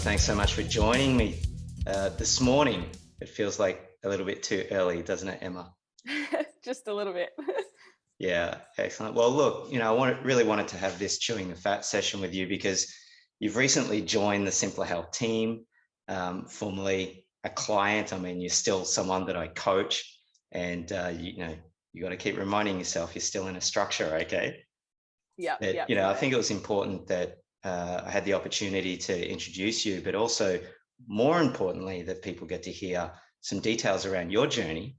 Thanks so much for joining me this morning. It feels like a little bit too early, doesn't it, Emma? Just a little bit. Yeah, excellent. Well, look, really wanted to have this chewing the fat session with you because you've recently joined the Simpler Health team, formerly a client. I mean, you're still someone that I coach, and you got to keep reminding yourself you're still in a structure, okay? Yep, That yep, for I sure. think it was important that I had the opportunity to introduce you, but also more importantly, that people get to hear some details around your journey.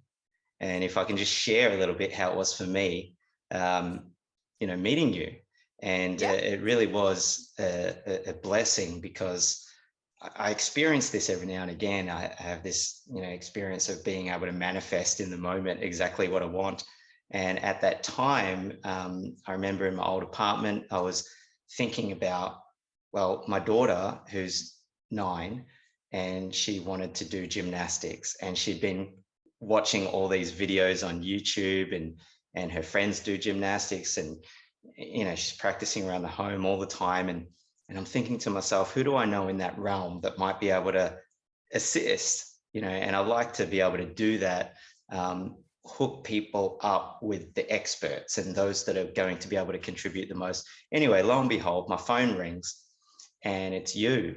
And if I can just share a little bit how it was for me, meeting you. And Yeah. it really was a blessing because I experience this every now and again. I have this, experience of being able to manifest in the moment exactly what I want. And at that time, I remember in my old apartment, I was thinking about, well, my daughter, who's 9, and she wanted to do gymnastics, and she'd been watching all these videos on YouTube, and her friends do gymnastics, and she's practicing around the home all the time, and I'm thinking to myself, who do I know in that realm that might be able to assist? And I like to be able to do that, hook people up with the experts and those that are going to be able to contribute the most. Anyway, lo and behold, my phone rings and it's you.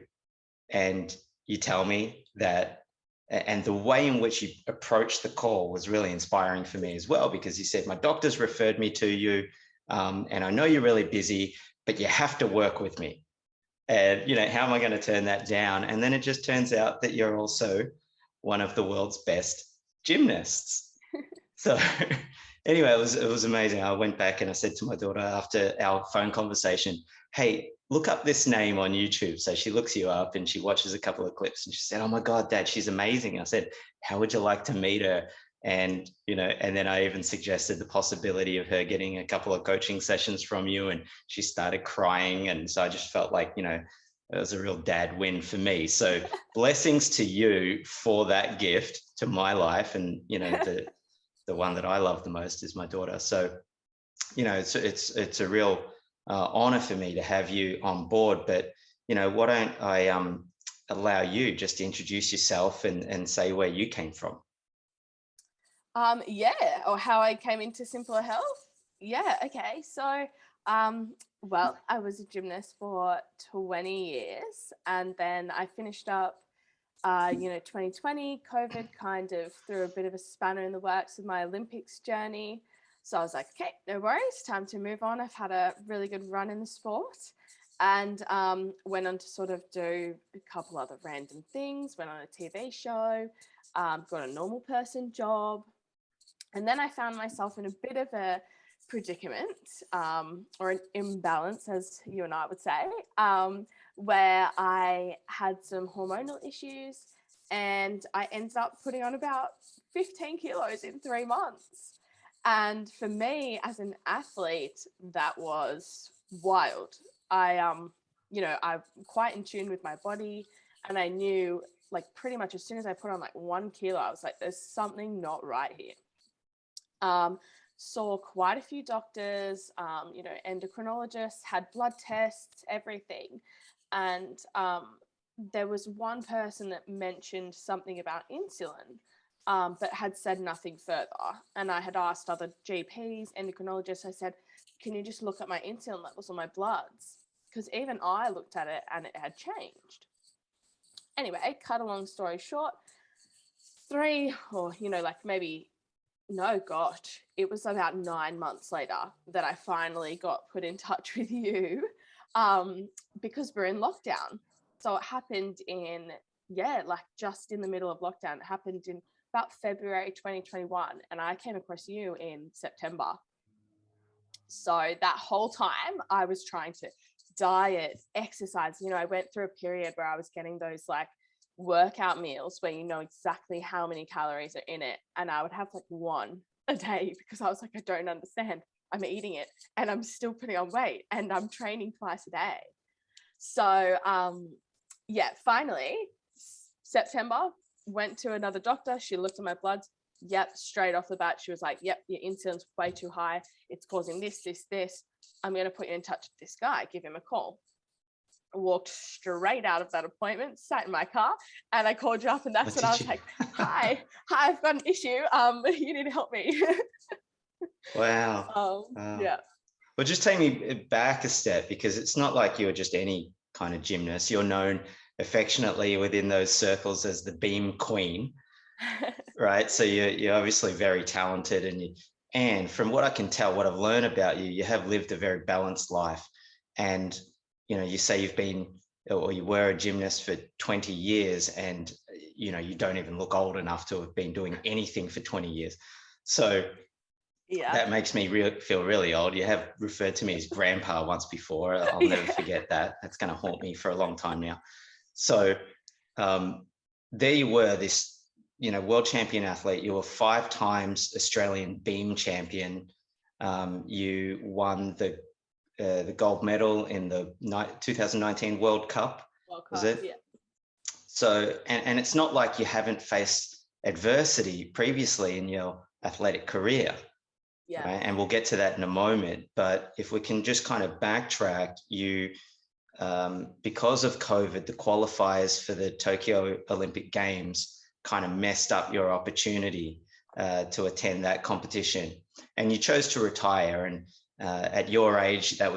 And you tell me that, and the way in which you approached the call was really inspiring for me as well, because you said, my doctor's referred me to you, and I know you're really busy, but you have to work with me. And, how am I going to turn that down? And then it just turns out that you're also one of the world's best gymnasts. So anyway, it was amazing. I went back and I said to my daughter after our phone conversation, hey, look up this name on YouTube. So she looks you up and she watches a couple of clips and she said, oh my God, Dad, she's amazing. I said, how would you like to meet her? And, and then I even suggested the possibility of her getting a couple of coaching sessions from you, and she started crying. And so I just felt like, it was a real dad win for me. So blessings to you for that gift to my life. And, the one that I love the most is my daughter. So, it's a real honor for me to have you on board. But, why don't I allow you just to introduce yourself and say where you came from? Yeah, or how I came into Simpler Health. Yeah, okay. So, well, I was a gymnast for 20 years, and then I finished up 2020, COVID kind of threw a bit of a spanner in the works of my Olympics journey. So I was like, okay, no worries, time to move on. I've had a really good run in the sport, and went on to sort of do a couple other random things, went on a TV show, got a normal person job. And then I found myself in a bit of a predicament, or an imbalance, as you and I would say, where I had some hormonal issues and I ended up putting on about 15 kilos in 3 months. And for me as an athlete, that was wild. I'm quite in tune with my body, and I knew, like, pretty much as soon as I put on like 1 kilo, I was like, there's something not right here. Saw quite a few doctors, endocrinologists, had blood tests, everything. And there was one person that mentioned something about insulin, but had said nothing further. And I had asked other GPs, endocrinologists, I said, can you just look at my insulin levels on my bloods? Because even I looked at it and it had changed. Anyway, cut a long story short, it was about 9 months later that I finally got put in touch with you, because we're in lockdown. So it happened just in the middle of lockdown. It happened in about February 2021, and I came across you in September. So that whole time I was trying to diet, exercise. I went through a period where I was getting those like workout meals where you know exactly how many calories are in it, and I would have like one a day because I was like, I don't understand. I'm eating it and I'm still putting on weight and I'm training twice a day. So finally September, went to another doctor. She looked at my bloods. Yep, straight off the bat she was like, yep, your insulin's way too high, it's causing this. I'm going to put you in touch with this guy, give him a call. walked straight out of that appointment, sat in my car, and I called you up, and that's when I was like, hi, I've got an issue. You need to help me. Wow. Wow. Yeah. Well, just take me back a step, because it's not like you're just any kind of gymnast. You're known affectionately within those circles as the beam queen, right? So you're obviously very talented, and from what I can tell, what I've learned about you, you have lived a very balanced life. And, you say you've been, or you were a gymnast for 20 years, and, you don't even look old enough to have been doing anything for 20 years. So yeah, that makes me feel really old. You have referred to me as grandpa once before. I'll never forget that. That's going to haunt me for a long time now. So there you were, this, world champion athlete. You were 5 times Australian beam champion. You won the gold medal in the 2019 World Cup. Was it? Yeah. So, and it's not like you haven't faced adversity previously in your athletic career. Yeah. Right? And we'll get to that in a moment. But if we can just kind of backtrack, because of COVID, the qualifiers for the Tokyo Olympic Games kind of messed up your opportunity to attend that competition, and you chose to retire. And at your age, that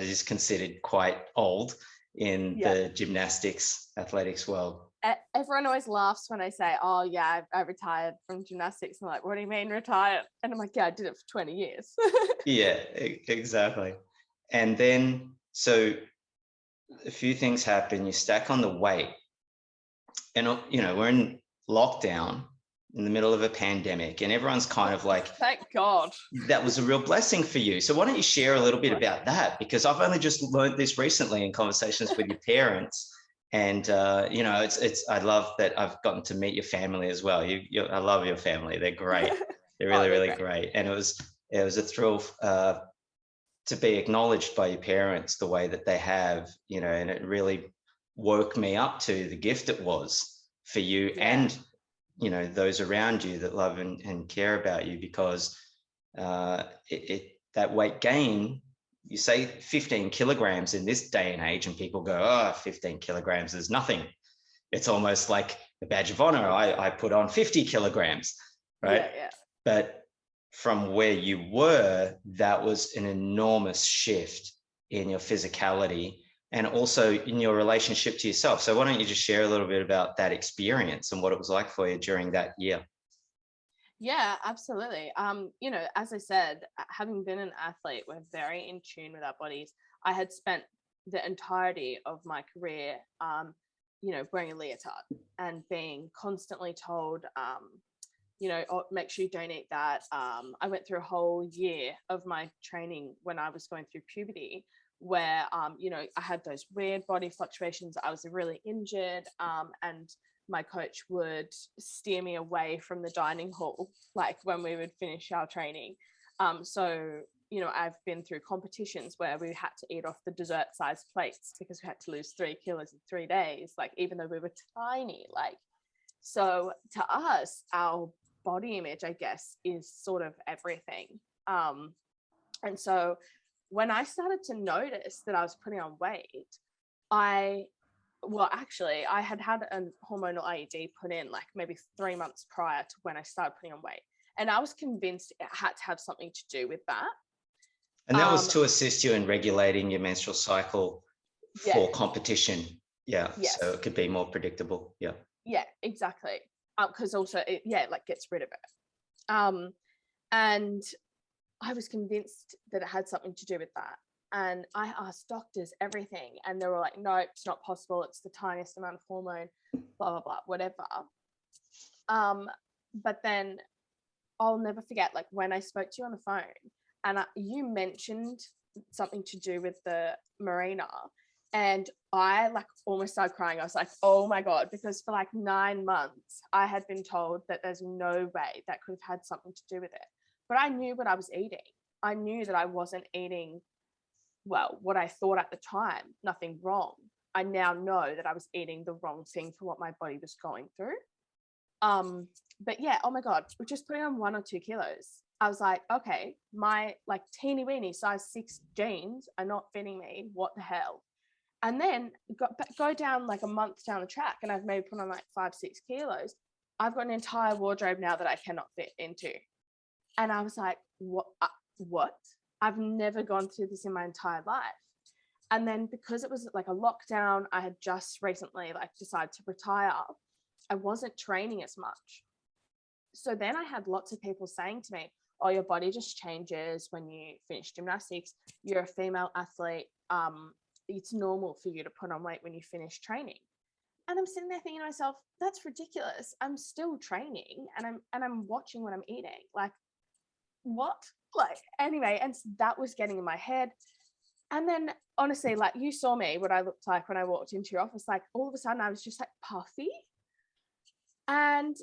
is considered quite old in the gymnastics athletics world. Everyone always laughs when I say, oh yeah, I retired from gymnastics. I'm like, what do you mean retired? And I'm like, yeah, I did it for 20 years. Yeah, exactly. And then, so a few things happen. You stack on the weight, and, we're in lockdown in the middle of a pandemic, and everyone's kind of like, thank God. That was a real blessing for you. So why don't you share a little bit about that? Because I've only just learned this recently in conversations with your parents. And, it's, I love that I've gotten to meet your family as well. I love your family. They're great. They're really, really great. And it was a thrill to be acknowledged by your parents the way that they have, and it really woke me up to the gift it was for you and, those around you that love and care about you, because that weight gain, you say 15 kilograms in this day and age, and people go, oh, 15 kilograms is nothing. It's almost like a badge of honor. I put on 50 kilograms, right? Yeah. But from where you were, that was an enormous shift in your physicality and also in your relationship to yourself. So why don't you just share a little bit about that experience and what it was like for you during that year? Yeah, absolutely. As I said, having been an athlete, we're very in tune with our bodies. I had spent the entirety of my career, wearing a leotard and being constantly told, oh, make sure you don't eat that. I went through a whole year of my training when I was going through puberty where, I had those weird body fluctuations. I was really injured, and my coach would steer me away from the dining hall, like when we would finish our training. So, I've been through competitions where we had to eat off the dessert sized plates because we had to lose 3 kilos in 3 days, like even though we were tiny, so to us, our body image, I guess, is sort of everything. And so when I started to notice that I was putting on weight, I had a hormonal IUD put in like maybe 3 months prior to when I started putting on weight. And I was convinced it had to have something to do with that. And that was to assist you in regulating your menstrual cycle for competition. Yeah. Yes. So it could be more predictable. Yeah. Yeah, exactly. Because also it gets rid of it. And I was convinced that it had something to do with that. And I asked doctors everything, and they were like, no, it's not possible. It's the tiniest amount of hormone, blah, blah, blah, whatever. But then I'll never forget, like when I spoke to you on the phone and you mentioned something to do with the marina, and I like almost started crying. I was like, oh my God, because for like 9 months, I had been told that there's no way that could have had something to do with it. But I knew what I was eating. I knew that I wasn't eating, well, what I thought at the time, nothing wrong. I now know that I was eating the wrong thing for what my body was going through. But yeah, oh my God, we're just putting on 1 or 2 kilos. I was like, okay, my like teeny weeny size 6 jeans are not fitting me. What the hell? And then go down like a month down the track and I've maybe put on like 5-6 kilos. I've got an entire wardrobe now that I cannot fit into. And I was like, what? I've never gone through this in my entire life. And then because it was like a lockdown, I had just recently like decided to retire. I wasn't training as much. So then I had lots of people saying to me, oh, your body just changes when you finish gymnastics. You're a female athlete. It's normal for you to put on weight when you finish training. And I'm sitting there thinking to myself, that's ridiculous. I'm still training and I'm watching what I'm eating. Like, what? Like, anyway, and that was getting in my head. And then honestly, like, you saw me, what I looked like when I walked into your office, like all of a sudden I was just like puffy. And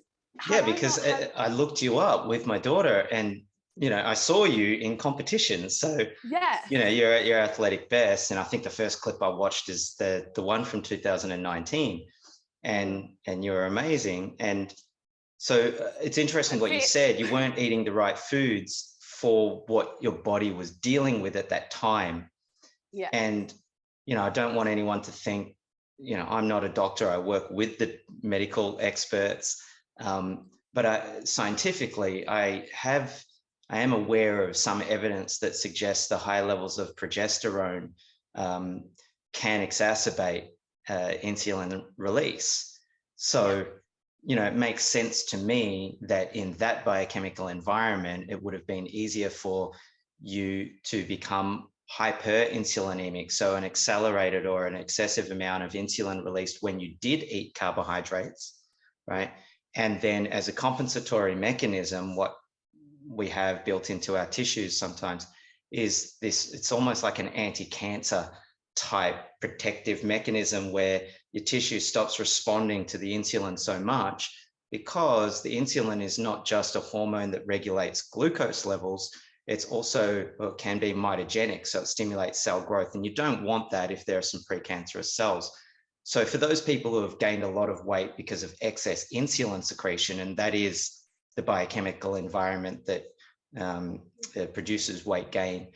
yeah, because I looked you up with my daughter and, you know, I saw you in competition. So, yeah, you know, you're athletic best. And I think the first clip I watched is the one from 2019 and you're amazing. And so it's interesting what you said. You weren't eating the right foods for what your body was dealing with at that time. Yeah. And, you know, I don't want anyone to think, you know, I'm not a doctor. I work with the medical experts. But scientifically, I am aware of some evidence that suggests the high levels of progesterone can exacerbate insulin release. So, you know, it makes sense to me that in that biochemical environment, it would have been easier for you to become hyperinsulinemic, so an accelerated or an excessive amount of insulin released when you did eat carbohydrates, right? And then as a compensatory mechanism, what we have built into our tissues sometimes is this, it's almost like an anti-cancer type protective mechanism where your tissue stops responding to the insulin so much, because the insulin is not just a hormone that regulates glucose levels, it's also, or can be mitogenic, so it stimulates cell growth, and you don't want that if there are some precancerous cells. So for those people who have gained a lot of weight because of excess insulin secretion, and that is the biochemical environment that produces weight gain,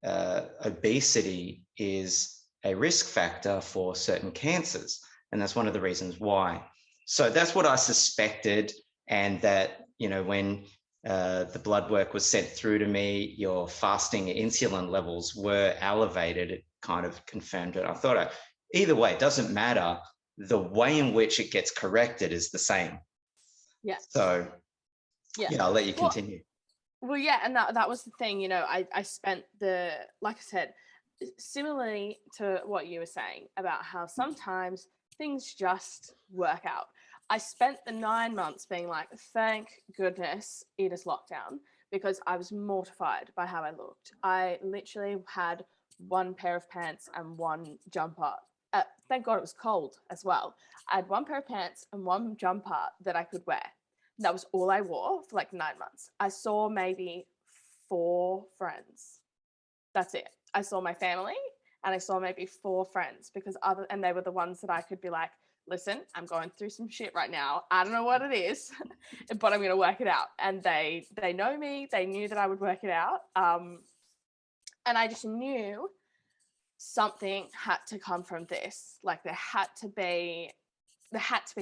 obesity is a risk factor for certain cancers. And that's one of the reasons why. So that's what I suspected. And that, you know, when the blood work was sent through to me, your fasting insulin levels were elevated, it kind of confirmed it. I thought, either way, it doesn't matter. The way in which it gets corrected is the same. Yeah. So, yeah, I'll let you continue. Well, yeah, and that was the thing, you know, I spent like I said, similarly to what you were saying about how sometimes things just work out. I spent the 9 months being like, thank goodness it is lockdown, because I was mortified by how I looked. I literally had one pair of pants and one jumper. Thank God it was cold as well. I had one pair of pants and one jumper that I could wear. That was all I wore for like 9 months. I saw maybe 4 friends. That's it. I saw my family and I saw maybe 4 friends, and they were the ones that I could be like, listen, I'm going through some shit right now. I don't know what it is, but I'm going to work it out. And they know me. They knew that I would work it out. And I just knew something had to come from this. Like there had to be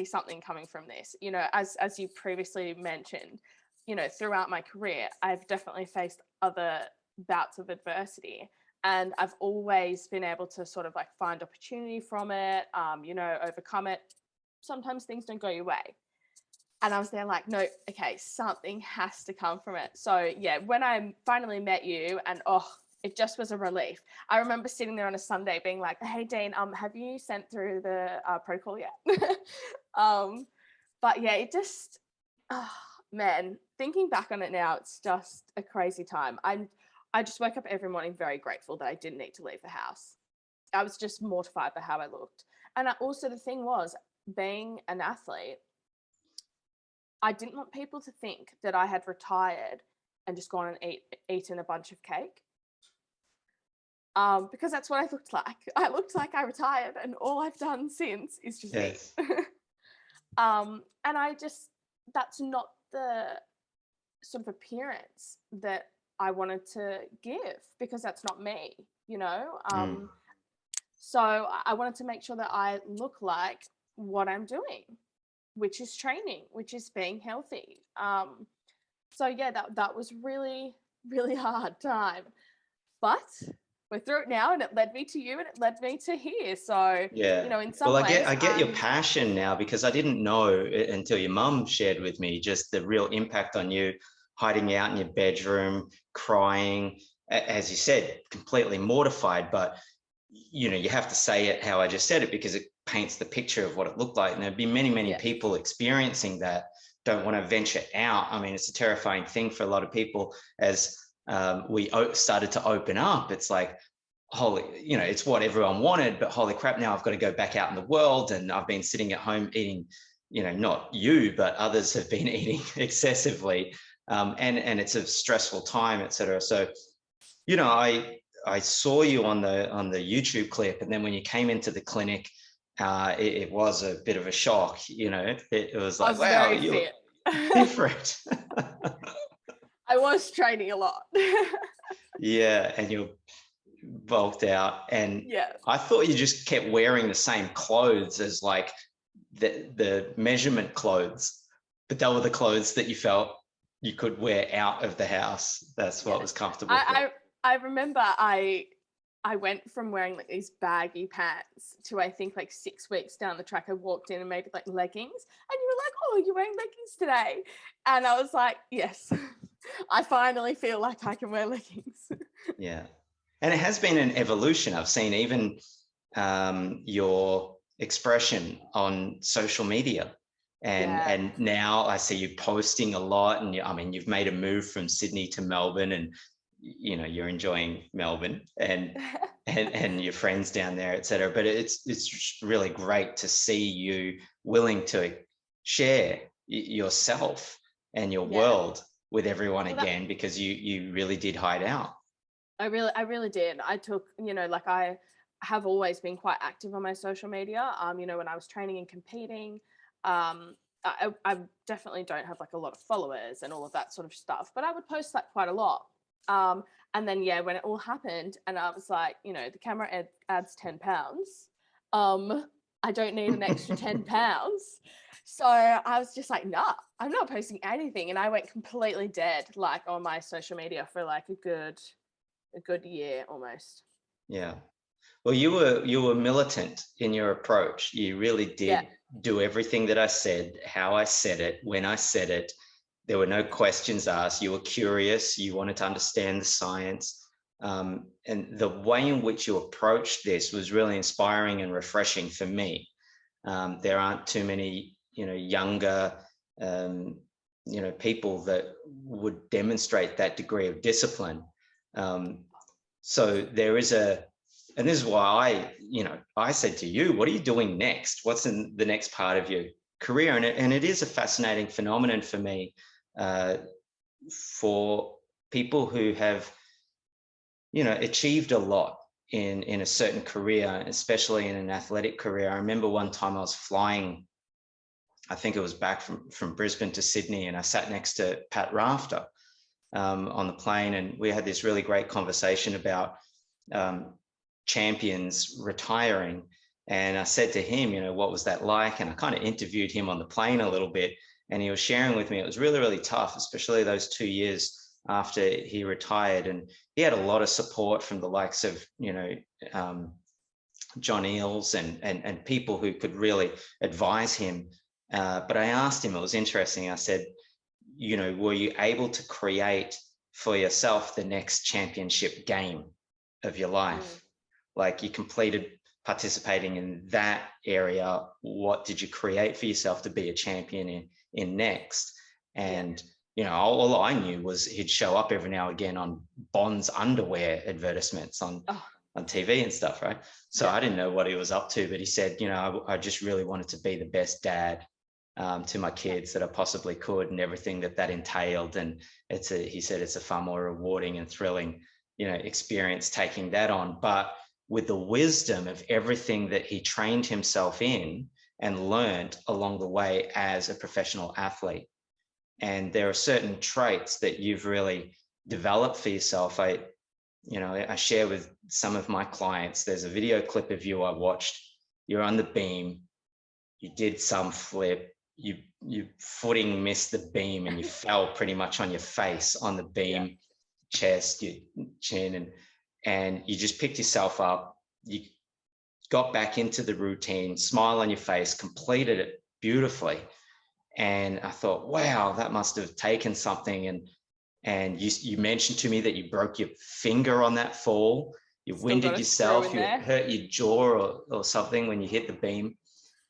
something coming from this. You know, as you previously mentioned, you know, throughout my career, I've definitely faced other bouts of adversity, and I've always been able to sort of like find opportunity from it, you know, overcome it. Sometimes things don't go your way. And I was there like, no, okay, something has to come from it. So yeah, when I finally met you, and it just was a relief. I remember sitting there on a Sunday being like, hey, Dean, have you sent through the protocol yet? But yeah, it just, man, thinking back on it now, it's just a crazy time. I just woke up every morning very grateful that I didn't need to leave the house. I was just mortified by how I looked. And also the thing was, being an athlete, I didn't want people to think that I had retired and just gone and eaten a bunch of cake. Because that's what I looked like. I looked like I retired, and all I've done since is just eat. And that's not the sort of appearance that I wanted to give, because that's not me, you know? So I wanted to make sure that I look like what I'm doing, which is training, which is being healthy. So yeah, that was really, really hard time. But we're through it now, and it led me to you, and it led me to here. So, Yeah. you know, in Well, some ways, I get your passion now, because I didn't know until your mum shared with me just the real impact on you, hiding out in your bedroom, crying, as you said, completely mortified. But, you know, you have to say it how I just said it, because it paints the picture of what it looked like. And there'd be many, many yeah, people experiencing that, don't want to venture out. I mean, it's a terrifying thing for a lot of people as we started to open up. It's like, holy, you know, it's what everyone wanted, but holy crap, now I've got to go back out in the world. And I've been sitting at home eating, you know, not you, but others have been eating excessively. And it's a stressful time, etc. So, you know, I saw you on the YouTube clip, and then when you came into the clinic, it was a bit of a shock. You know, it was I like, was wow, very you look fit. different. I was training a lot. Yeah, and you're bulked out, and Yeah. I thought you just kept wearing the same clothes as like the measurement clothes, but they were the clothes that you felt you could wear out of the house. That's what was Yes. comfortable for you. I remember I went from wearing like these baggy pants to, I think, like 6 weeks down the track, I walked in and maybe like leggings, and you were like, "Oh, you're wearing leggings today," and I was like, "Yes, I finally feel like I can wear leggings." Yeah, and it has been an evolution. I've seen even your expression on social media, Yeah. and now I see you posting a lot. And I mean, you've made a move from Sydney to Melbourne, and you know, you're enjoying Melbourne and your friends down there, etc. But it's really great to see you willing to share yourself and your Yeah. world with everyone Well, again, because you really did hide out. I really did. I took, you know, like I have always been quite active on my social media. You know, when I was training and competing, I definitely don't have like a lot of followers and all of that sort of stuff, but I would post that quite a lot. Um, and then yeah, when it all happened, and I was like, you know, the camera adds 10 pounds. I don't need an extra 10 pounds. So I was just like, nah, I'm not posting anything. And I went completely dead, like on my social media for like a good year almost. Yeah. Well, you were militant in your approach. You really Yeah. did do everything that I said, how I said it, when I said it. There were no questions asked. You were curious. You wanted to understand the science. And the way in which you approached this was really inspiring and refreshing for me. There aren't too many, you know, younger, you know, people that would demonstrate that degree of discipline. So there is and this is why you know, I said to you, what are you doing next? What's in the next part of your career? And it is a fascinating phenomenon for me, for people who have, you know, achieved a lot in a certain career, especially in an athletic career. I remember one time I was flying, I think it was back from Brisbane to Sydney, and I sat next to Pat Rafter on the plane, and we had this really great conversation about champions retiring. And I said to him, you know, what was that like? And I kind of interviewed him on the plane a little bit, and he was sharing with me, it was really, really tough, especially those 2 years after he retired. And he had a lot of support from the likes of, you know, John Eales and people who could really advise him. But I asked him, it was interesting. I said, you know, were you able to create for yourself the next championship game of your life? Like, you completed participating in that area. What did you create for yourself to be a champion in next? And, you know, all I knew was he'd show up every now and again on Bond's underwear advertisements on TV and stuff, right? So I didn't know what he was up to, but he said, you know, I just really wanted to be the best dad to my kids that I possibly could, and everything that entailed. And he said it's a far more rewarding and thrilling, you know, experience taking that on. But with the wisdom of everything that he trained himself in and learned along the way as a professional athlete. And there are certain traits that you've really developed for yourself. I share with some of my clients, there's a video clip of you I watched. You're on the beam, you did some flip, you footing missed the beam and you fell pretty much on your face on the beam, chest, your chin, and you just picked yourself up. You got back into the routine, smile on your face, completed it beautifully. And I thought, wow, that must have taken something. And you mentioned to me that you broke your finger on that fall. You winded yourself, you hurt your jaw or something when you hit the beam.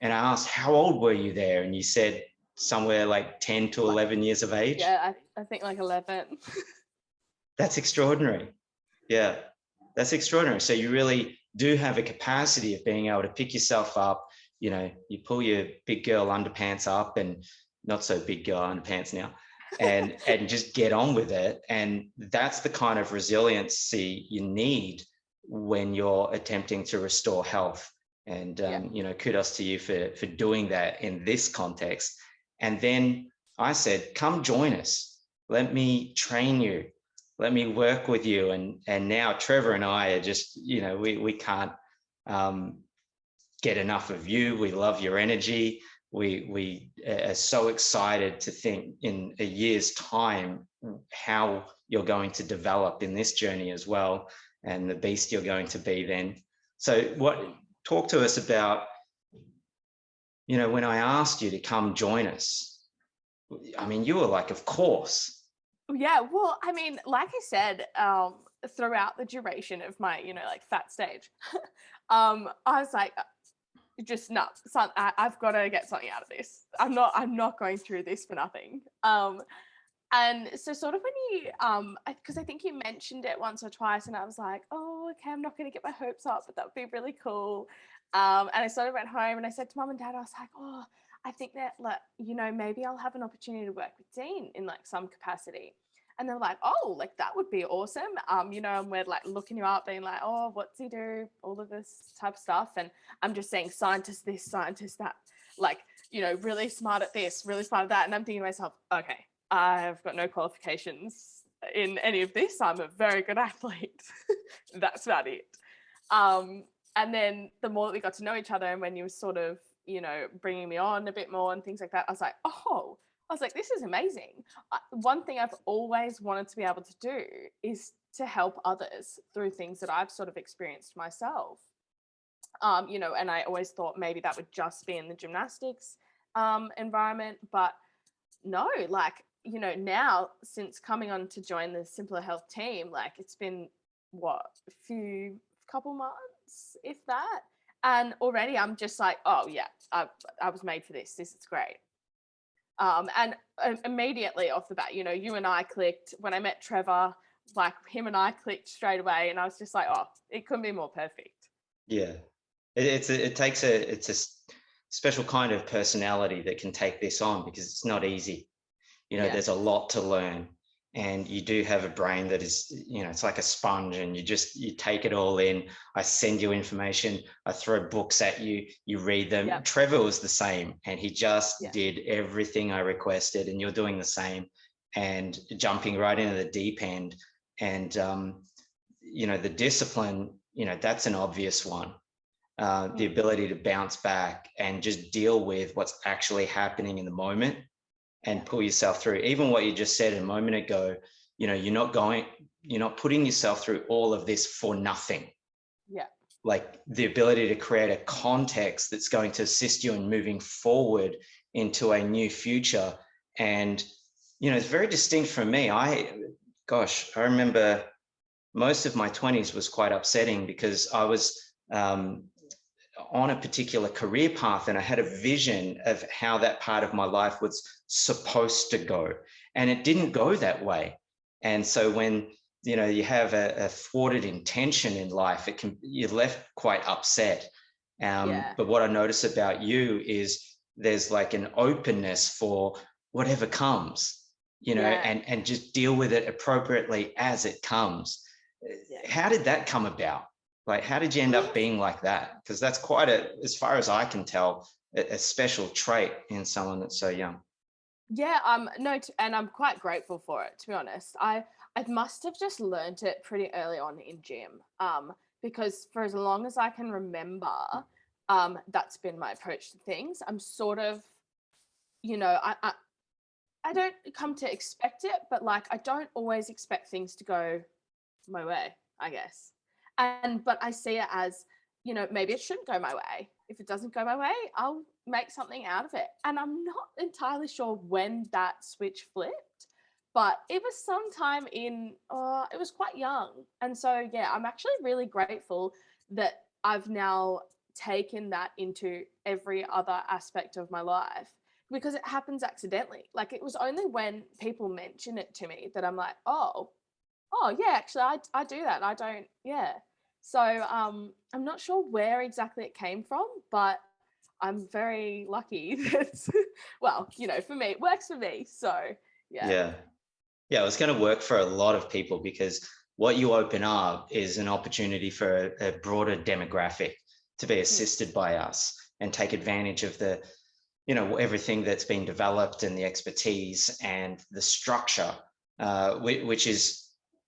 And I asked, how old were you there? And you said somewhere like 10 to 11 years of age. Yeah, I think like 11. That's extraordinary. Yeah, that's extraordinary. So you really do have a capacity of being able to pick yourself up. You pull your big girl underpants up, and not so big girl underpants now, and just get on with it. And that's the kind of resiliency you need when you're attempting to restore health. And kudos to you for doing that in this context. And then I said, come join us. Let me train you. Let me work with you. And now Trevor and I are just, we can't get enough of you. We love your energy. We are so excited to think in a year's time how you're going to develop in this journey as well, and the beast you're going to be then. So talk to us about, when I asked you to come join us, I mean, you were like, of course. Yeah, well, I mean, like I said, throughout the duration of my, fat stage, I was like, just nuts. I've got to get something out of this. I'm not going through this for nothing. And so sort of when you, because I think you mentioned it once or twice, and I was like, oh, okay, I'm not going to get my hopes up, but that would be really cool. And I sort of went home and I said to Mum and Dad, I was like, oh, I think that, maybe I'll have an opportunity to work with Dean in like some capacity. And they were like, oh, like that would be awesome. And we're like looking you up, being like, oh, what's he do? All of this type of stuff. And I'm just saying scientist this, scientist that, like, really smart at this, really smart at that. And I'm thinking to myself, okay, I've got no qualifications in any of this. I'm a very good athlete. That's about it. And then the more that we got to know each other, and when you were sort of, bringing me on a bit more and things like that, I was like, this is amazing. One thing I've always wanted to be able to do is to help others through things that I've sort of experienced myself. And I always thought maybe that would just be in the gymnastics environment, but no, like, now since coming on to join the Simplr Health team, like it's been couple months, if that. And already I'm just like, oh yeah, I was made for this. This is great. And immediately off the bat, you and I clicked. When I met Trevor, like him and I clicked straight away, and I was just like, oh, it couldn't be more perfect. Yeah, it's a special kind of personality that can take this on, because it's not easy. There's a lot to learn, and you do have a brain that is, it's like a sponge, and you take it all in. I send you information, I throw books at you, you read them. Yep. Trevor was the same, and he just did everything I requested, and you're doing the same, and jumping right into the deep end. And, the discipline, that's an obvious one. The ability to bounce back and just deal with what's actually happening in the moment and pull yourself through. Even what you just said a moment ago, you're not putting yourself through all of this for nothing. Yeah. Like the ability to create a context that's going to assist you in moving forward into a new future. And, it's very distinct from me. I remember most of my 20s was quite upsetting, because I was, on a particular career path, and I had a vision of how that part of my life was supposed to go, and it didn't go that way. And so when you have a thwarted intention in life, you're left quite upset. But what I notice about you is there's like an openness for whatever comes, and just deal with it appropriately as it comes. How did that come about? Like, how did you end up being like that? Because that's quite as far as I can tell, a special trait in someone that's so young. Yeah, and I'm quite grateful for it, to be honest. I I must have just learned it pretty early on in gym, because for as long as I can remember, that's been my approach to things. I'm sort of, I don't come to expect it, but like I don't always expect things to go my way, I guess. But I see it as, maybe it shouldn't go my way. If it doesn't go my way, I'll make something out of it. And I'm not entirely sure when that switch flipped, but it was sometime it was quite young. And so, yeah, I'm actually really grateful that I've now taken that into every other aspect of my life, because it happens accidentally. Like, it was only when people mention it to me that I'm like, oh yeah, actually I do that. I don't, yeah. So I'm not sure where exactly it came from, but I'm very lucky that, well, for me, it works for me. So yeah. Yeah, it's going to work for a lot of people, because what you open up is an opportunity for a broader demographic to be assisted by us and take advantage of the, everything that's been developed and the expertise and the structure, which is,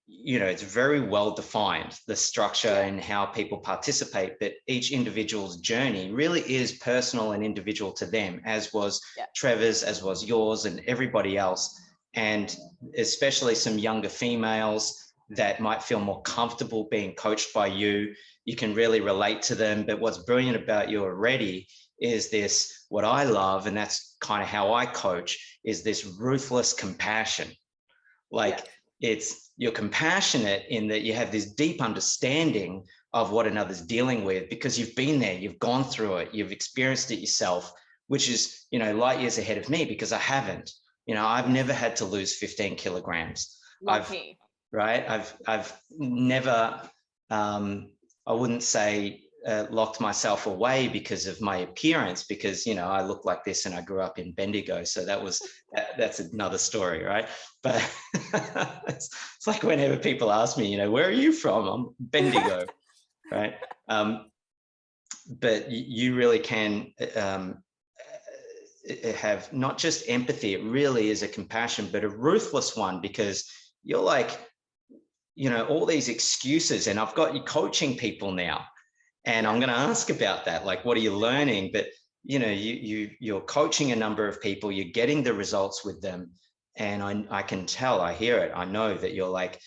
it's very well defined, the structure and how people participate, but each individual's journey really is personal and individual to them, as was Trevor's, as was yours, and everybody else. And especially some younger females that might feel more comfortable being coached by you. You can really relate to them. But what's brilliant about you already is this, what I love, and that's kind of how I coach, is this ruthless compassion. Like, you're compassionate in that you have this deep understanding of what another's dealing with, because you've been there, you've gone through it, you've experienced it yourself, which is, light years ahead of me, because I haven't. I've never had to lose 15 kilograms. Lucky. I've never, I wouldn't say locked myself away because of my appearance, because, I look like this and I grew up in Bendigo. So that's another story, right? But it's like whenever people ask me, where are you from? I'm Bendigo, right? But you really can have not just empathy, it really is a compassion, but a ruthless one, because you're like, all these excuses, and I've got you coaching people now, and I'm going to ask about that. Like, what are you learning? But, you're coaching a number of people, you're getting the results with them. And I can tell, I hear it, I know that you're like,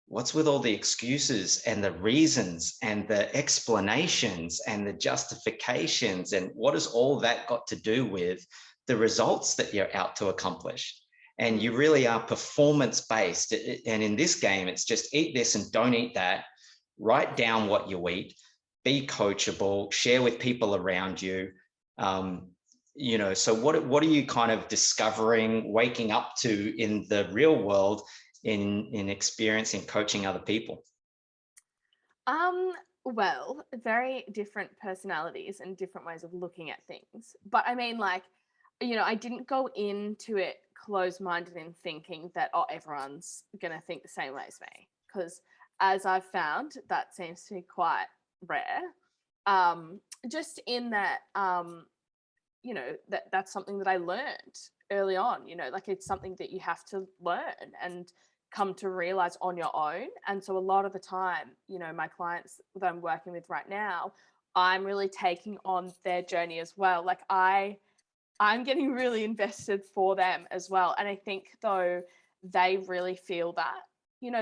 what's with all the excuses and the reasons and the explanations and the justifications, and what has all that got to do with the results that you're out to accomplish? And you really are performance-based. And in this game, it's just eat this and don't eat that. Write down what you eat, be coachable, share with people around you. So what are you kind of discovering, waking up to in the real world, in experiencing coaching other people? Well, very different personalities and different ways of looking at things. But I mean, like, I didn't go into it closed-minded in thinking that, everyone's going to think the same way as me. Because as I've found, that seems to be quite rare. Just in that, that's something that I learned early on, like it's something that you have to learn and come to realize on your own. And so a lot of the time, my clients that I'm working with right now, I'm really taking on their journey as well. Like I'm getting really invested for them as well. And I think though they really feel that,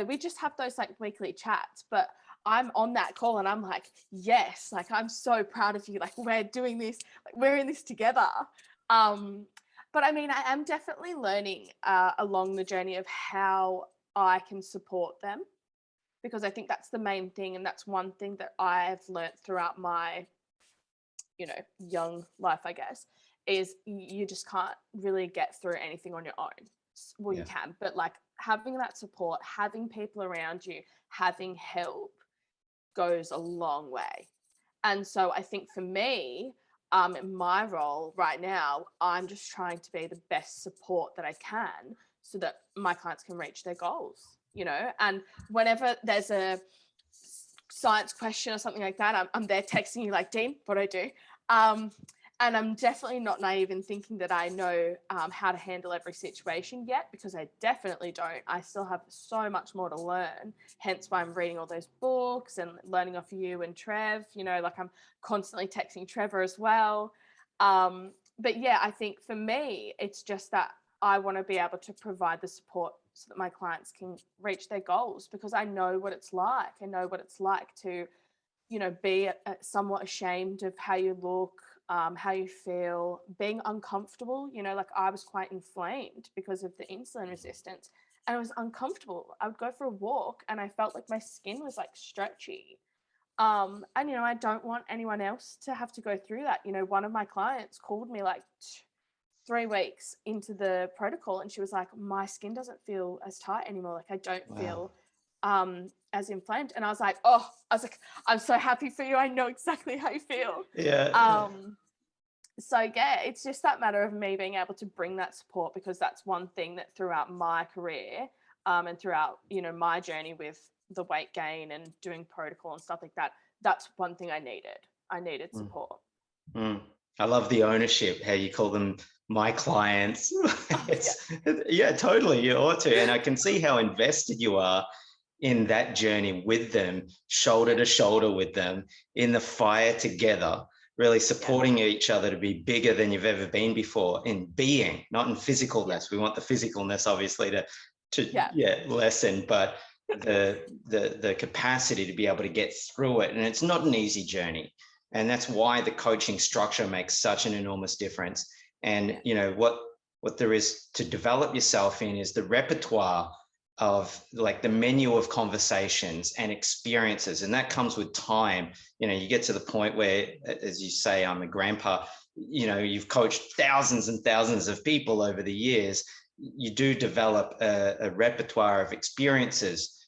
we just have those like weekly chats, but I'm on that call and I'm like, yes, like I'm so proud of you. Like we're doing this, like we're in this together. But I mean, I am definitely learning along the journey of how I can support them, because I think that's the main thing. And that's one thing that I've learned throughout my, young life, I guess, is you just can't really get through anything on your own. Well, you can, but like having that support, having people around you, having help goes a long way. And so I think for me, in my role right now, I'm just trying to be the best support that I can so that my clients can reach their goals, and whenever there's a science question or something like that, I'm there texting you like, Dean, what do I do? And I'm definitely not naive in thinking that I know how to handle every situation yet, because I definitely don't. I still have so much more to learn, hence why I'm reading all those books and learning off you and Trev. Like I'm constantly texting Trevor as well. But yeah, I think for me, it's just that I want to be able to provide the support so that my clients can reach their goals, because I know what it's like. I know what it's like to be somewhat ashamed of how you look, how you feel, being uncomfortable. Like I was quite inflamed because of the insulin resistance, and it was uncomfortable. I would go for a walk and I felt like my skin was like stretchy. And I don't want anyone else to have to go through that. One of my clients called me like 3 weeks into the protocol, and she was like, my skin doesn't feel as tight anymore. Like I don't Wow. feel as inflamed. And I was like, I'm so happy for you. I know exactly how you feel. Yeah. So yeah, it's just that matter of me being able to bring that support, because that's one thing that throughout my career and throughout my journey with the weight gain and doing protocol and stuff like that, that's one thing I needed Mm. support. Mm. I love the ownership, how you call them my clients. It's, yeah, totally. You ought to. And I can see how invested you are in that journey with them, shoulder to shoulder with them, in the fire together, really supporting each other to be bigger than you've ever been before in being, not in physicalness. We want the physicalness obviously to lessen, but the capacity to be able to get through it. And it's not an easy journey. And that's why the coaching structure makes such an enormous difference. And what there is to develop yourself in is the repertoire of like the menu of conversations and experiences. And that comes with time. You get to the point where, as you say, I'm a grandpa, you've coached thousands and thousands of people over the years. You do develop a repertoire of experiences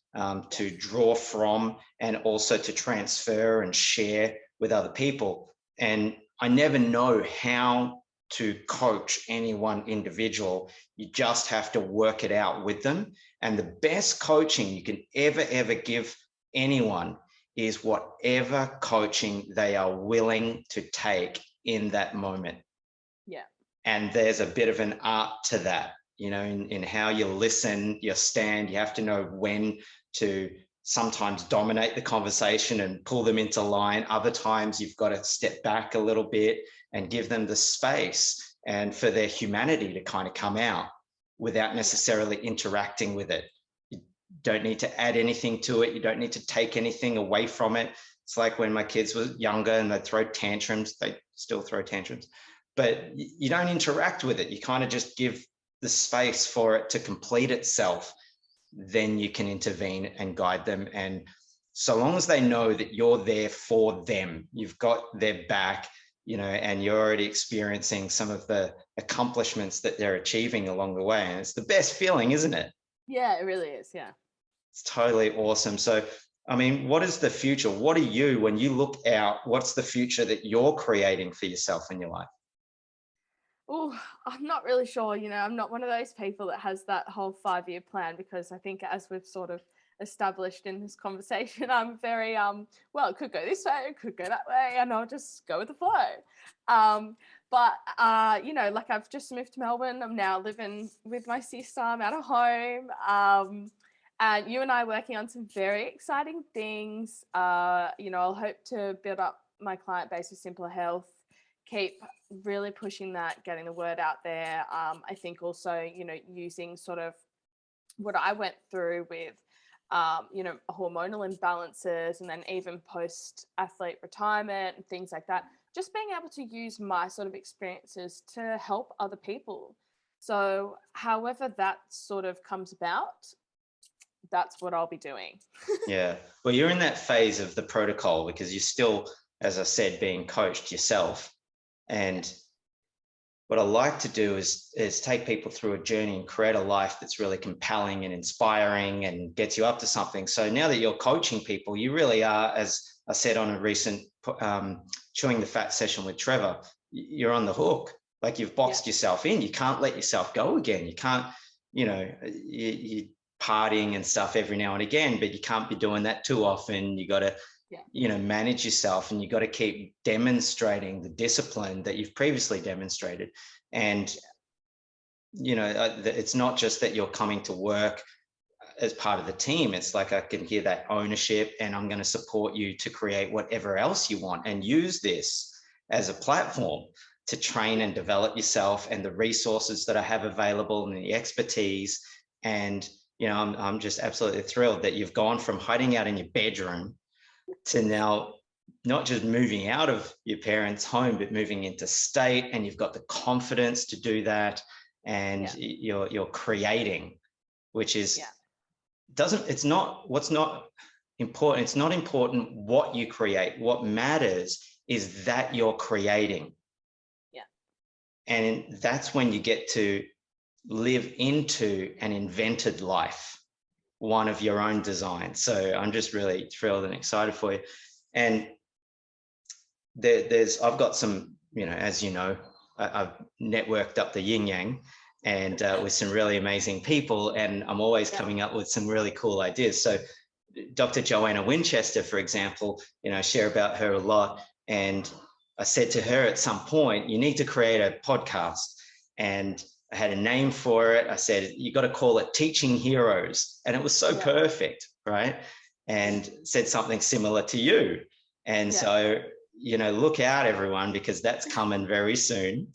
to draw from, and also to transfer and share with other people. And I never know how to coach any one individual. You just have to work it out with them. And the best coaching you can ever give anyone is whatever coaching they are willing to take in that moment. Yeah. And there's a bit of an art to that, in how you listen, your stand. You have to know when to sometimes dominate the conversation and pull them into line. Other times you've got to step back a little bit and give them the space and for their humanity to kind of come out without necessarily interacting with it. You don't need to add anything to it. You don't need to take anything away from it. It's like when my kids were younger and they'd throw tantrums. They still throw tantrums, but you don't interact with it. You kind of just give the space for it to complete itself. Then you can intervene and guide them. And so long as they know that you're there for them, you've got their back, and you're already experiencing some of the accomplishments that they're achieving along the way. And it's the best feeling, isn't it? Yeah, it really is. Yeah. It's totally awesome. So, I mean, what is the future? What are you, when you look out, what's the future that you're creating for yourself in your life? Oh, I'm not really sure. I'm not one of those people that has that whole 5-year plan, because I think, as we've sort of established in this conversation, I'm very well, it could go this way, it could go that way, and I'll just go with the flow. But like I've just moved to Melbourne. I'm now living with my sister. I'm at a home. And you and I are working on some very exciting things. I'll hope to build up my client base with Simplr Health, keep really pushing that, getting the word out there. I think also, using sort of what I went through with, hormonal imbalances, and then even post-athlete retirement and things like that, just being able to use my sort of experiences to help other people. So however that sort of comes about, that's what I'll be doing. Yeah. Well, you're in that phase of the protocol because you're still, as I said, being coached yourself. And what I like to do is take people through a journey and create a life that's really compelling and inspiring and gets you up to something. So now that you're coaching people, you really are, as I said on a recent Chewing the Fat session with Trevor, you're on the hook. Like you've boxed yourself in. You can't let yourself go again. You can't, you partying and stuff every now and again, but you can't be doing that too often. You got to manage yourself, and you've got to keep demonstrating the discipline that you've previously demonstrated. And, it's not just that you're coming to work as part of the team. It's like, I can hear that ownership, and I'm going to support you to create whatever else you want, and use this as a platform to train and develop yourself, and the resources that I have available and the expertise. And, I'm just absolutely thrilled that you've gone from hiding out in your bedroom to now not just moving out of your parents' home, but moving into state, and you've got the confidence to do that. And you're creating, which is, it's not important. It's not important what you create. What matters is that you're creating. Yeah. And that's when you get to live into an invented life, one of your own design. So I'm just really thrilled and excited for you. And I've got some, as you know, I've networked up the yin yang, and with some really amazing people, and I'm always coming up with some really cool ideas. So Dr. Joanna Winchester, for example, I share about her a lot. And I said to her at some point, you need to create a podcast. And I had a name for it. I said, you got to call it Teaching Heroes. And it was so perfect, right? And said something similar to you. And so, look out, everyone, because that's coming very soon.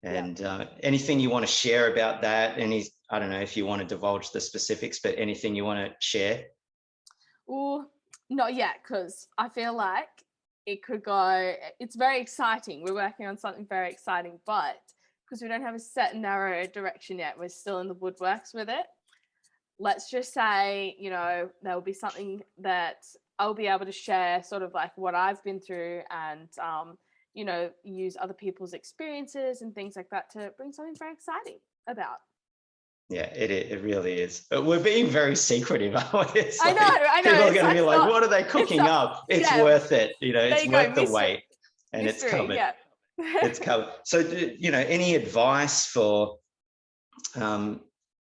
And anything you want to share about that? I don't know if you want to divulge the specifics, but anything you want to share? Well, not yet, because I feel like it could go, it's very exciting. We're working on something very exciting, but because we don't have a set and narrow direction yet, we're still in the woodworks with it. Let's just say, there will be something that I'll be able to share, sort of like what I've been through, and, use other people's experiences and things like that to bring something very exciting about. Yeah, it really is. But we're being very secretive, aren't we? I know. People are going to be like, what are they cooking up? It's worth it. It's worth the wait. And it's covered. Yeah. It's covered. So, any advice for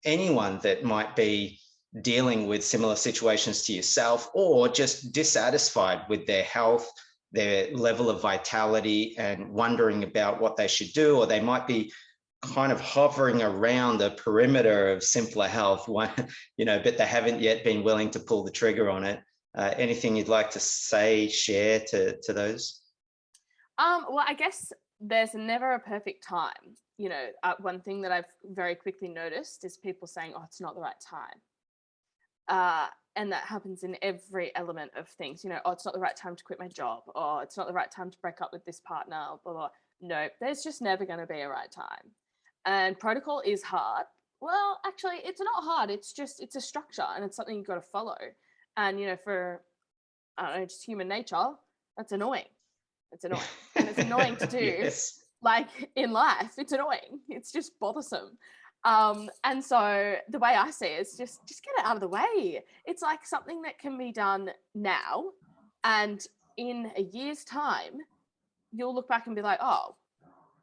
anyone that might be dealing with similar situations to yourself, or just dissatisfied with their health, their level of vitality, and wondering about what they should do, or they might be kind of hovering around the perimeter of Simplr Health, but they haven't yet been willing to pull the trigger on it? Anything you'd like to share to those? Well, I guess there's never a perfect time. One thing that I've very quickly noticed is people saying, oh, it's not the right time. And that happens in every element of things. Oh, it's not the right time to quit my job, or it's not the right time to break up with this partner, blah, blah. No, there's just never going to be a right time. And protocol is hard. Well, actually, it's not hard. It's a structure, and it's something you've got to follow. And, for, I don't know, just human nature, that's annoying. It's annoying. And it's annoying to do. Yes. Like in life, it's annoying. It's just bothersome. And so the way I see it is just get it out of the way. It's like something that can be done now, and in a year's time, you'll look back and be like, oh,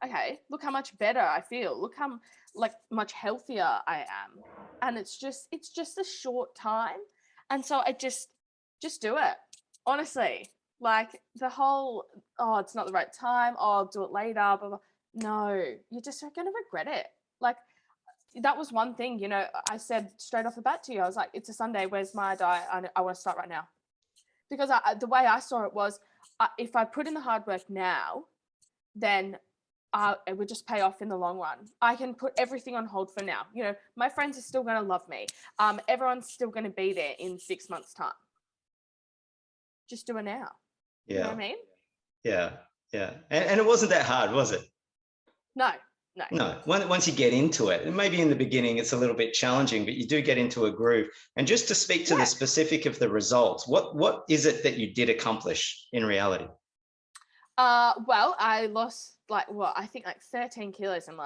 okay, look how much better I feel. Look how much healthier I am. And it's just a short time. And so I just do it. Honestly, like the whole, oh, it's not the right time. Oh, I'll do it later. Blah, blah. No, you just are going to regret it. Like, that was one thing, I said straight off the bat to you, I was like, it's a Sunday, where's my diet? I want to start right now. Because the way I saw it was, if I put in the hard work now, then it would just pay off in the long run. I can put everything on hold for now. My friends are still going to love me. Everyone's still going to be there in 6 months' time. Just do it now. Yeah. You know what I mean? Yeah. And it wasn't that hard, was it? No. Once you get into it, and maybe in the beginning it's a little bit challenging, but you do get into a groove. And just to speak to the specific of the results, what is it that you did accomplish in reality? Well, I lost I think 13 kilos in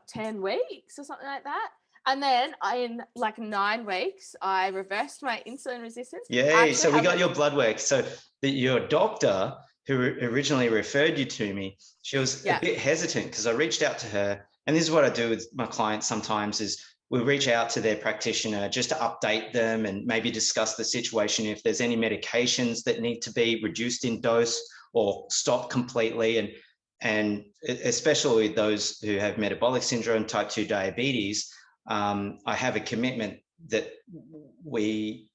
10 weeks or something like that. And then in 9 weeks, I reversed my insulin resistance. Yay. So we got your blood work. So your doctor who originally referred you to me, she was a bit hesitant because I reached out to her. And this is what I do with my clients sometimes is we reach out to their practitioner just to update them and maybe discuss the situation, if there's any medications that need to be reduced in dose or stopped completely. And especially those who have metabolic syndrome, type 2 diabetes, I have a commitment that we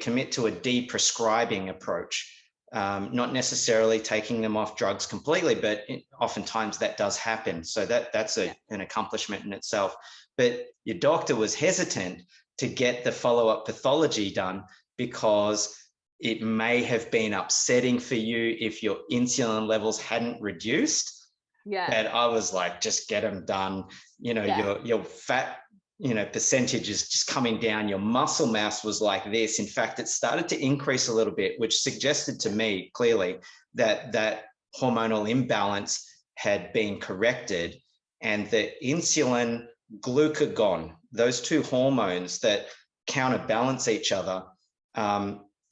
commit to a de-prescribing approach. Not necessarily taking them off drugs completely, but oftentimes that does happen. So that's an accomplishment in itself. But your doctor was hesitant to get the follow-up pathology done because it may have been upsetting for you if your insulin levels hadn't reduced. Yeah. And I was like, just get them done. You know, your fat, percentage is just coming down. Your muscle mass was like this. In fact, it started to increase a little bit, which suggested to me clearly that hormonal imbalance had been corrected, and the insulin, glucagon, those two hormones that counterbalance each other,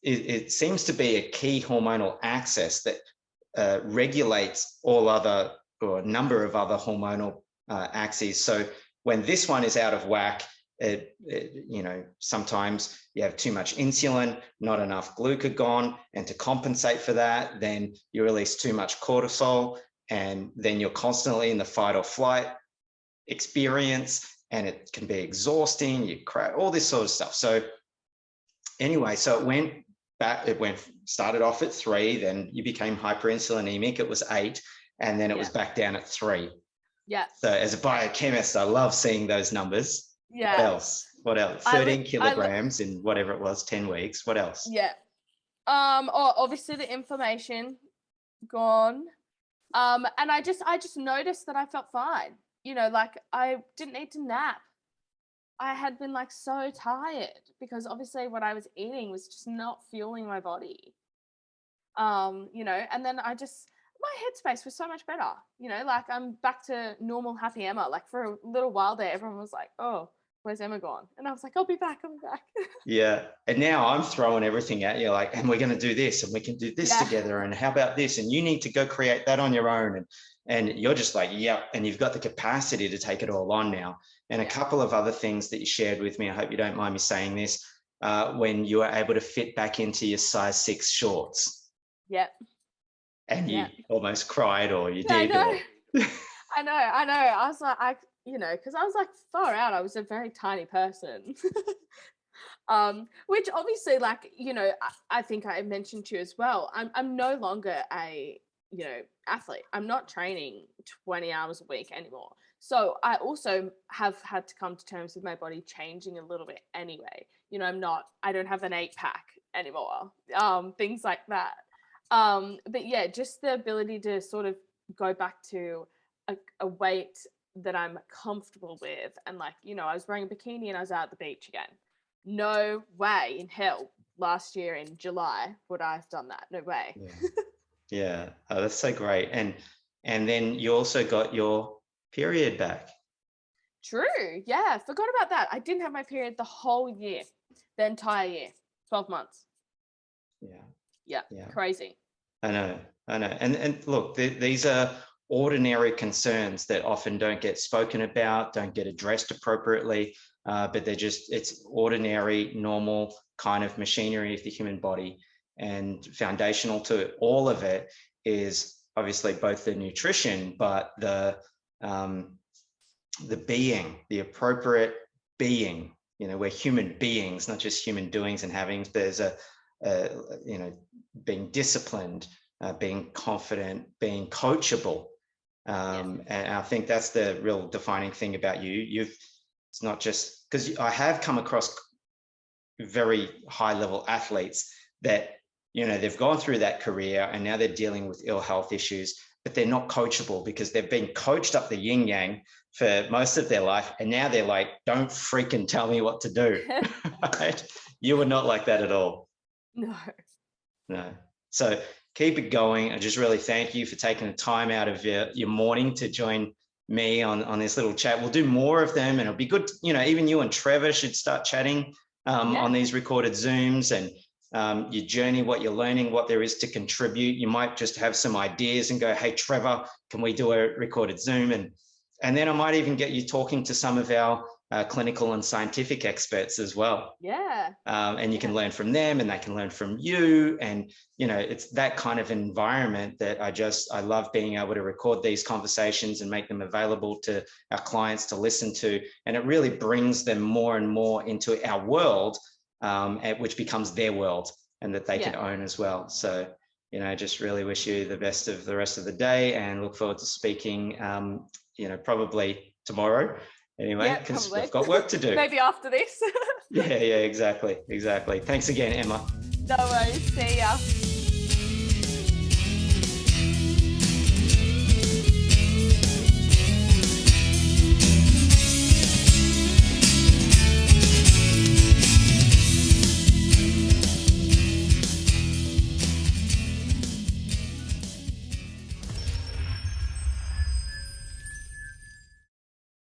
it seems to be a key hormonal axis that regulates all other, or a number of other hormonal axes. So when this one is out of whack, sometimes you have too much insulin, not enough glucagon, and to compensate for that, then you release too much cortisol, and then you're constantly in the fight or flight experience, and it can be exhausting, you cry, all this sort of stuff. So anyway, so it went back, started off at 3, then you became hyperinsulinemic, it was 8, and then it was back down at 3. Yeah. So as a biochemist, I love seeing those numbers. Yeah. What else? 13 kilograms in whatever it was, 10 weeks. What else? Yeah. Obviously the inflammation gone. And I just noticed that I felt fine. Like I didn't need to nap. I had been like so tired because obviously what I was eating was just not fueling my body. And then my headspace was so much better, like I'm back to normal happy Emma. Like for a little while there, everyone was like, oh, where's Emma gone? And I was like, I'll be back. Yeah. And now I'm throwing everything at you, like, and we're going to do this and we can do this together. And how about this? And you need to go create that on your own. And you're just like, yeah. And you've got the capacity to take it all on now. And a couple of other things that you shared with me, I hope you don't mind me saying this, when you were able to fit back into your size 6 shorts. Yep. And you almost cried, or you did. I know. I know. I was like, because I was like far out. I was a very tiny person. Which obviously, like, I think I mentioned to you as well. I'm no longer a, athlete. I'm not training 20 hours a week anymore. So I also have had to come to terms with my body changing a little bit anyway. I don't have an 8-pack anymore. Things like that. But yeah, just the ability to sort of go back to a weight that I'm comfortable with. And like, I was wearing a bikini and I was out at the beach again. No way in hell last year in July would I have done that. No way. Yeah. Oh, that's so great. And then you also got your period back. True. Yeah. Forgot about that. I didn't have my period the whole year, the entire year, 12 months. Yeah. Crazy. I know. And look, these are ordinary concerns that often don't get spoken about, don't get addressed appropriately, but it's ordinary, normal kind of machinery of the human body. And foundational to all of it is obviously both the nutrition, but the being, the appropriate being. We're human beings, not just human doings and havings. There's being disciplined, being confident, being coachable. And I think that's the real defining thing about you. It's not just because I have come across very high level athletes that, they've gone through that career and now they're dealing with ill health issues, but they're not coachable because they've been coached up the yin yang for most of their life. And now they're like, don't freaking tell me what to do. Right? You were not like that at all. No. So keep it going. I just really thank you for taking the time out of your morning to join me on this little chat. We'll do more of them, and it'll be good. Even you and Trevor should start chatting on these recorded Zooms, and your journey, what you're learning, what there is to contribute. You might just have some ideas and go, hey, Trevor, can we do a recorded Zoom? And And then I might even get you talking to some of our clinical and scientific experts as well. Yeah. And you can learn from them and they can learn from you. And, you know, it's that kind of environment that I love being able to record these conversations and make them available to our clients to listen to. And it really brings them more and more into our world, which becomes their world and that they can own as well. So, you know, just really wish you the best of the rest of the day and look forward to speaking, you know, probably tomorrow anyway, because we've got work to do. Maybe after this. Yeah, exactly. Thanks again, Emma. No worries. See ya.